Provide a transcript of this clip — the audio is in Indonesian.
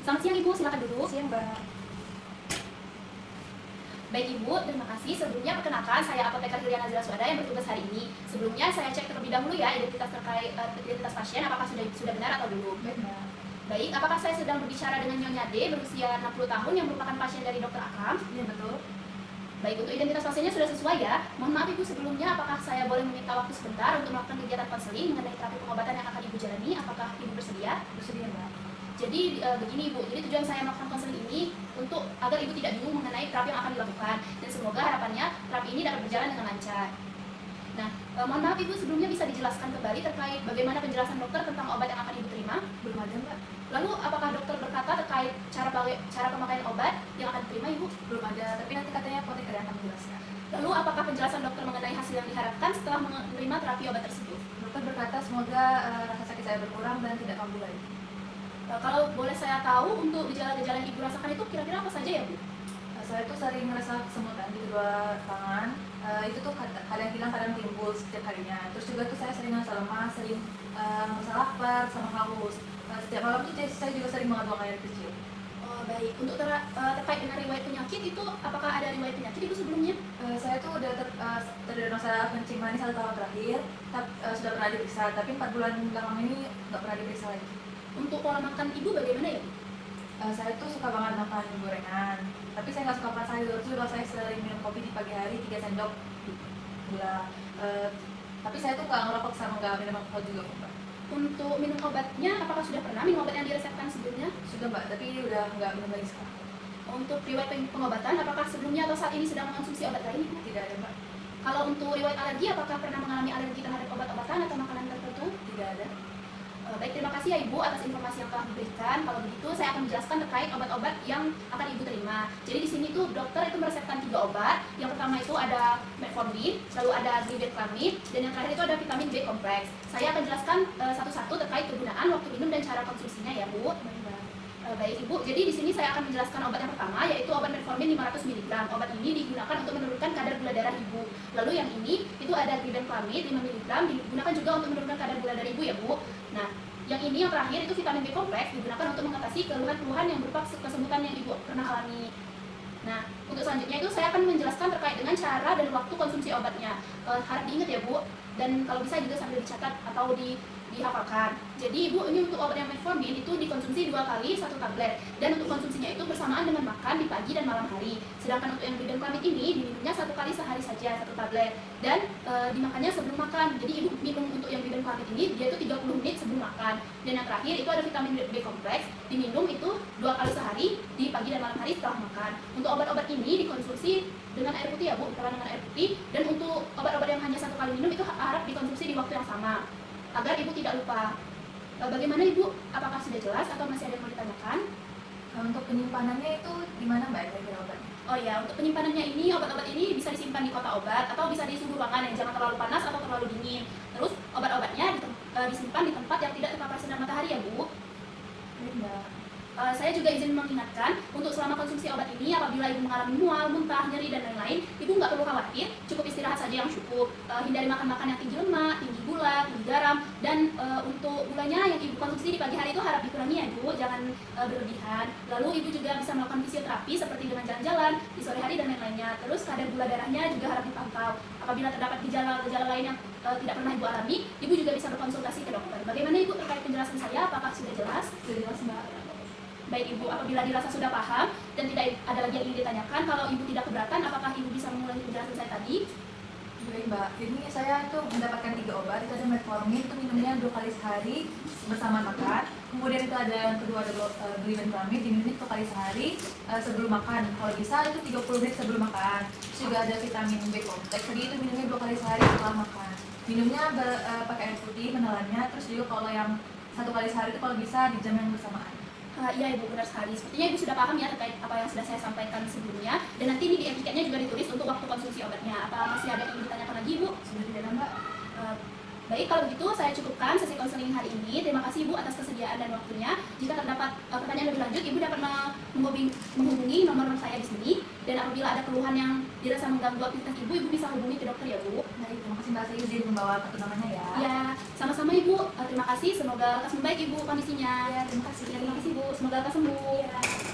Selamat siang Ibu, silakan duduk. Siang, Mbak. Baik Ibu, terima kasih. Sebelumnya perkenalkan, saya apoteker Hilya Nazila Suada yang bertugas hari ini. Sebelumnya saya cek terlebih dahulu ya identitas terkait identitas pasien, apakah sudah benar atau belum. Baik, Mbak. Baik, apakah saya sedang berbicara dengan Nyonya D berusia 60 tahun yang merupakan pasien dari Dr. Akam? Iya, betul. Baik, untuk identitas pasiennya sudah sesuai ya. Mohon maaf Ibu, sebelumnya apakah saya boleh meminta waktu sebentar untuk melakukan kegiatan konseling mengenai terapi pengobatan yang akan Ibu jalani? Apakah Ibu bersedia? Bersedia, Mbak. Jadi begini Ibu, jadi tujuan saya melakukan konseling ini untuk agar Ibu tidak bingung mengenai terapi yang akan dilakukan, dan semoga harapannya terapi ini dapat berjalan dengan lancar. Nah, mohon maaf Ibu, sebelumnya bisa dijelaskan kembali terkait bagaimana penjelasan dokter tentang obat yang akan Ibu terima? Belum ada, Mbak. Lalu apakah dokter berkata terkait cara pemakaian obat yang akan diterima Ibu? Belum ada, tapi nanti katanya apoteker yang akan menjelaskan. Lalu apakah penjelasan dokter mengenai hasil yang diharapkan setelah menerima terapi obat tersebut? Dokter berkata semoga rasa sakit saya berkurang dan tidak kambuh lagi. Kalau boleh saya tahu, untuk gejala-gejala yang Ibu rasakan itu kira-kira apa saja ya Bu? Saya tuh sering merasa kesemutan di kedua tangan. Itu tuh kadang hilang, kadang timbul setiap harinya. Terus juga tuh saya sering merasa lemas, sering merasa lapar, sama haus. Setiap malam tuh saya juga sering banget buang air kecil. Oh, baik. Untuk terkait dengan riwayat penyakit itu, apakah ada riwayat penyakit Ibu sebelumnya? Saya tuh udah terdiagnosa kencing manis 1 tahun terakhir, sudah pernah diperiksa, tapi 4 bulan belakangan ini nggak pernah diperiksa lagi. Untuk pola makan Ibu bagaimana ya Bu? Saya tuh suka banget makan gorengan, tapi saya nggak suka makan sayur. Juga saya sering minum kopi di pagi hari 3 sendok gula. Tapi saya tuh nggak ngerokok sama nggak minum alkohol juga kok, Mbak. Untuk minum obatnya, apakah sudah pernah minum obat yang diresepkan sebelumnya? Sudah, Mbak, tapi udah nggak minum lagi sekarang. Untuk riwayat pengobatan, apakah sebelumnya atau saat ini sedang mengonsumsi obat lain? Tidak ada, Mbak. Kalau untuk riwayat alergi, apakah pernah mengalami alergi terhadap obat-obatan atau makanan tertentu? Tidak ada. Baik, terima kasih ya Ibu atas informasi yang telah diberikan. Kalau begitu, saya akan menjelaskan terkait obat-obat yang akan Ibu terima. Jadi di sini tuh dokter itu meresepkan 3 obat. Yang pertama itu ada metformin, lalu ada glibenclamid, dan yang terakhir itu ada vitamin B kompleks. Saya akan jelaskan satu-satu terkait kegunaan, waktu minum, dan cara konsumsinya ya Bu. Baik Ibu, jadi di sini saya akan menjelaskan obat yang pertama, yaitu obat metformin 500 mg. Obat ini digunakan untuk menurunkan kadar gula darah Ibu. Lalu yang ini itu ada glibenclamid 5 mg, digunakan juga untuk menurunkan kadar gula darah Ibu ya Bu. Nah, yang ini yang terakhir itu vitamin B kompleks, digunakan untuk mengatasi keluhan-keluhan yang berupa kesemutan yang Ibu pernah alami. Nah, untuk selanjutnya itu saya akan menjelaskan terkait dengan cara dan waktu konsumsi obatnya. Harap diingat ya Bu, dan kalau bisa juga sambil dicatat atau dihafalkan. Jadi Ibu, ini untuk obat yang metformin itu dikonsumsi 2 kali 1 tablet, dan untuk konsumsinya itu bersamaan dengan makan di pagi dan malam hari. Sedangkan untuk yang glibenclamid ini diminumnya 1 kali sehari saja 1 tablet, dan dimakannya sebelum makan. Jadi Ibu minum untuk yang glibenclamid ini dia itu 30 menit sebelum makan. Dan yang terakhir itu ada vitamin B kompleks, diminum itu 2 kali sehari di pagi dan malam hari setelah makan. Untuk obat-obat ini dikonsumsi dengan air putih ya Bu, dengan air putih. Dan untuk obat-obat yang hanya 1 kali minum itu harap dikonsumsi di waktu yang sama agar Ibu tidak lupa. Bagaimana Ibu? Apakah sudah jelas atau masih ada yang mau ditanyakan? Untuk penyimpanannya itu di mana, Mbak, kira-kira obatnya? Oh ya, untuk penyimpanannya ini, obat-obat ini bisa disimpan di kotak obat atau bisa di suhu ruangan yang jangan terlalu panas atau terlalu dingin. Terus obat-obatnya disimpan di tempat yang tidak terpapar sinar matahari ya Bu. Baik, Mbak. Saya juga izin mengingatkan, untuk selama konsumsi obat ini, apabila Ibu mengalami mual, muntah, nyeri, dan lain-lain, Ibu nggak perlu khawatir, cukup istirahat saja yang cukup. Hindari makan-makan yang tinggi lemak, tinggi gula, tinggi garam, dan untuk gulanya yang Ibu konsumsi di pagi hari itu harap dikurangi ya Bu, jangan berlebihan. Lalu Ibu juga bisa melakukan fisioterapi seperti dengan jalan-jalan di sore hari dan lain-lainnya. Terus kadar gula darahnya juga harap dipantau. Apabila terdapat gejala-gejala lain yang tidak pernah Ibu alami, Ibu juga bisa berkonsultasi ke dokter. Bagaimana Ibu terkait penjelasan saya? Apakah sudah jelas? Sudah jelas, Mbak. Baik Ibu, apabila dirasa sudah paham dan tidak ada lagi yang ingin ditanyakan, kalau Ibu tidak keberatan, apakah Ibu bisa mengulangi penjelasan saya tadi? Baik, Mbak. Ini saya tuh mendapatkan 3 obat. Itu ada metformin, itu minumnya 2 kali sehari bersama makan. Kemudian itu ada yang kedua, ada glibenclamid, diminumnya 1 kali sehari sebelum makan. Kalau bisa itu 30 menit sebelum makan. Terus juga ada vitamin B kompleks. Tadi itu minumnya 2 kali sehari setelah makan. Minumnya pakai air putih, menelannya. Terus juga kalau yang 1 kali sehari itu kalau bisa di jam yang bersamaan. Iya Ibu, benar sekali. Sepertinya Ibu sudah paham ya terkait apa yang sudah saya sampaikan sebelumnya. Dan nanti ini di etiketnya juga ditulis untuk waktu konsumsi obatnya. Apa masih ada yang ingin ditanyakan lagi Ibu? Sudah tidak ada, Mbak. Baik, kalau begitu saya cukupkan sesi konseling hari ini. Terima kasih Ibu atas kesediaan dan waktunya. Jika terdapat pertanyaan lebih lanjut, Ibu dapat menghubungi nomor saya di sini. Dan apabila ada keluhan yang dirasa mengganggu aktivitas ibu, ibu bisa hubungi ke dokter ya Bu. Baik, terima kasih Mbak, saya izin membawa kartu namanya ya. Ya, sama-sama Ibu. Terima kasih. Semoga lekas membaik Ibu kondisinya. Ya, terima kasih. Ya, terima kasih Bu. Semoga lekas sembuh. Ya.